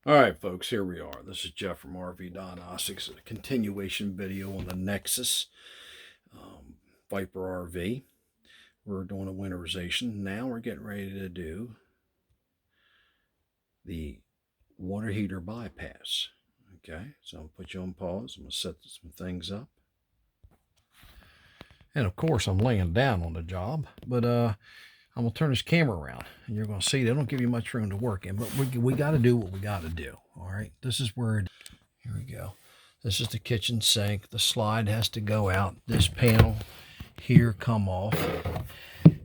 All right, folks, here we are. This is Jeff from RV Diagnostics, a continuation video on the Nexus Viper RV. We're doing a winterization. Now we're getting ready to do the water heater bypass. Okay, so I'm going to put you on pause. I'm going to set some things up. And of course, I'm laying down on the job, but I'm going to turn this camera around, and you're going to see they don't give you much room to work in, but we got to do what we got to do. All right, this is where here we go. This is the kitchen sink. The slide has to go out. This panel here come off,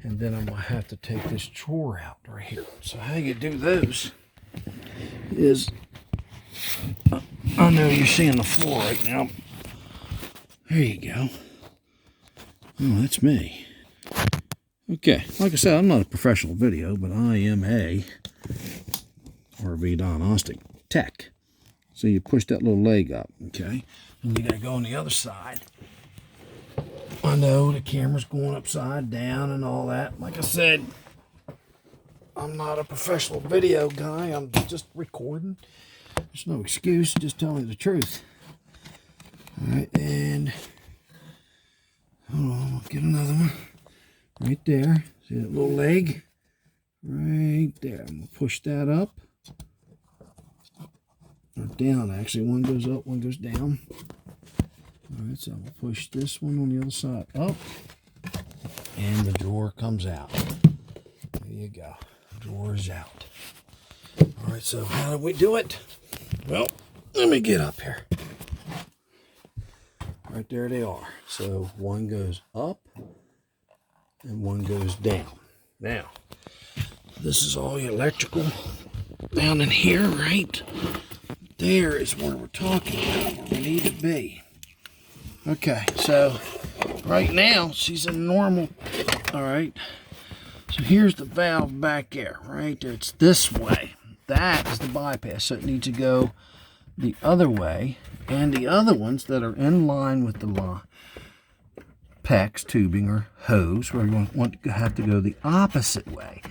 and then I'm going to have to take this drawer out right here. So how you do those is, I know you're seeing the floor right now. There you go. Oh, that's me. Okay, like I said, I'm not a professional video, but I am a RV diagnostic tech. So you push that little leg up, okay? And you gotta go on the other side. I know the camera's going upside down and all that. Like I said, I'm not a professional video guy. I'm just recording. There's no excuse, just telling the truth. All right, and hold on, I'll get another one. Right there. See that little leg? Right there. I'm going to push that up. Or down, actually. One goes up, one goes down. Alright, so I'm going to push this one on the other side up. And the drawer comes out. There you go. The drawer is out. Alright, so how do we do it? Well, let me get up here. Right there they are. So one goes up and one goes down. Now, this is all your electrical down in here, right? There is where we're talking about, where we need to be. Okay, so right now she's in normal. All right, so here's the valve back there, right there. It's this way. That is the bypass, so it needs to go the other way, and the other ones that are in line with the line. PEX tubing or hose, where you want to have to go the opposite way,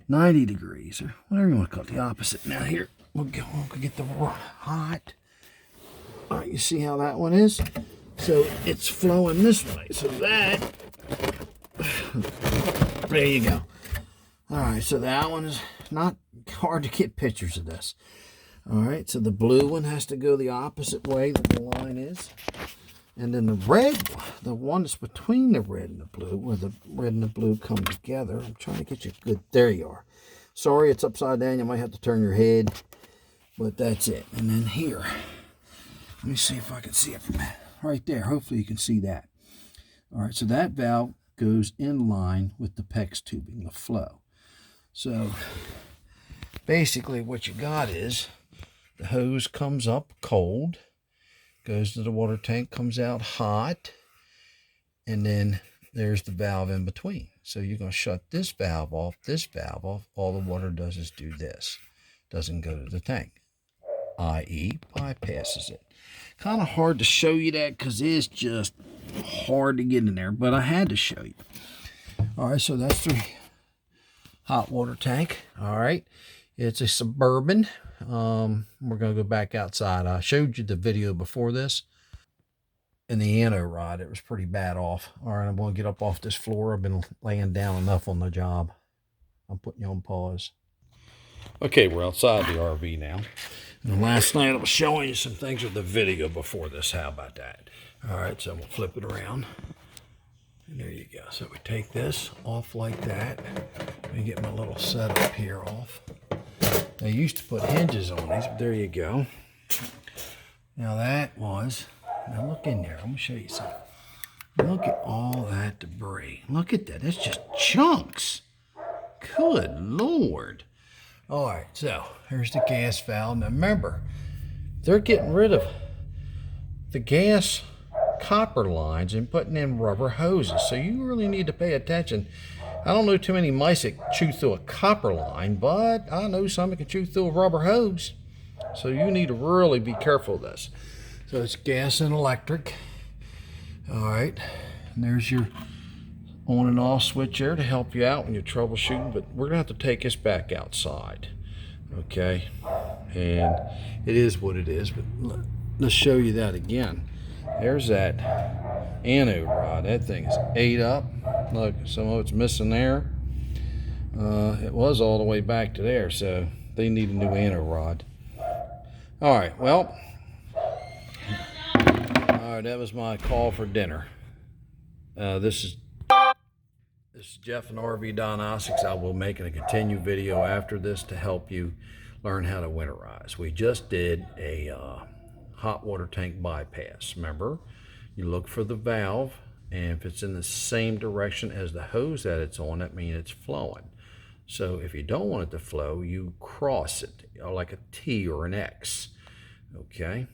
90 degrees or whatever you want to call it, the opposite. Now here we'll get the hot. All right, you see how that one is? So it's flowing this way. So that, there you go. All right, so that one is not hard to get pictures of this. All right, so the blue one has to go the opposite way that the line is. And then the red, the one that's between the red and the blue, where the red and the blue come together. I'm trying to get you good. There you are. Sorry, it's upside down. You might have to turn your head, but that's it. And then here, let me see if I can see it from right there. Hopefully you can see that. All right, so that valve goes in line with the PEX tubing, the flow. So basically what you got is the hose comes up cold, goes to the water tank, comes out hot, and then there's the valve in between. So you're going to shut this valve off, this valve off. All the water does is do this. Doesn't go to the tank, i.e. bypasses it. Kind of hard to show you that because it's just hard to get in there, but I had to show you. All right, so that's the hot water tank. All right, it's a Suburban. We're going to go back outside. I showed you the video before this. And the anno rod, it was pretty bad off. All right, I'm going to get up off this floor. I've been laying down enough on the job. I'm putting you on pause. Okay, we're outside the RV now. And last night I was showing you some things with the video before this. How about that? All right, so I'm going to flip it around. And there you go. So we take this off like that. Let me get my little setup here off. I used to put hinges on these, but there you go. Now that was, now look in there. I'm going to show you something. Look at all that debris. Look at that. That's just chunks. Good Lord. All right, so here's the gas valve. Now remember, they're getting rid of the gas copper lines and putting in rubber hoses. So you really need to pay attention. I don't know too many mice that chew through a copper line, but I know some that can chew through a rubber hose. So you need to really be careful of this. So it's gas and electric. All right, and there's your on and off switch there to help you out when you're troubleshooting, but we're gonna have to take this back outside. Okay, and it is what it is. But let's show you that again. There's that anode rod. That thing is ate up. Look, some of it's missing there. It was all the way back to there, so they need a new anode rod. All right, well, all right, that was my call for dinner. This is Jeff and RV Diagnostics. I will make a continued video after this to help you learn how to winterize. We just did a hot water tank bypass. Remember, you look for the valve, and if it's in the same direction as the hose that it's on, that means it's flowing. So if you don't want it to flow, you cross it, like a T or an X, okay,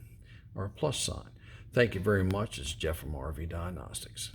or a plus sign. Thank you very much. It's Jeff from RV Diagnostics.